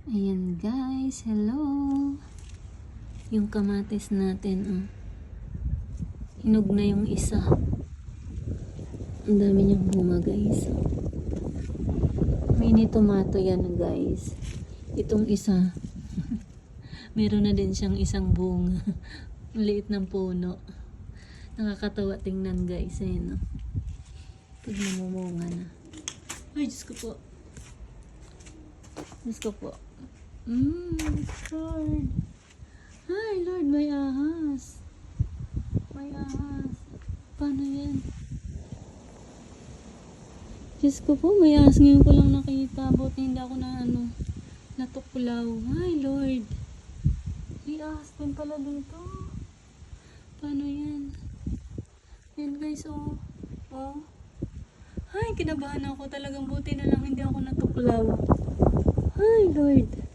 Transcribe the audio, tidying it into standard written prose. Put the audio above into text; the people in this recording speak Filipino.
Ayan guys, hello. Yung kamatis natin, hinog na yung isa. Ang dami niyang bunga guys. Mini tomato yan guys. Itong isa, meron na din siyang isang bunga. Ang liit ng puno. Nakakatawa tingnan guys. Ayan, pag namumunga na. Ay, Diyos ko po. Diyos ko po. Lord. Hi, Lord, may ahas. May ahas. Paano yan? Diyos ko po, may ahas. Ngayon ko lang nakita. Buti hindi ako natuklaw. Hi, Lord. May ahas din pala dito. Paano yan? Yan guys, oh. Ay, kinabahan ako talagang. Buti na lang hindi ako natuklaw. Hi, Lord.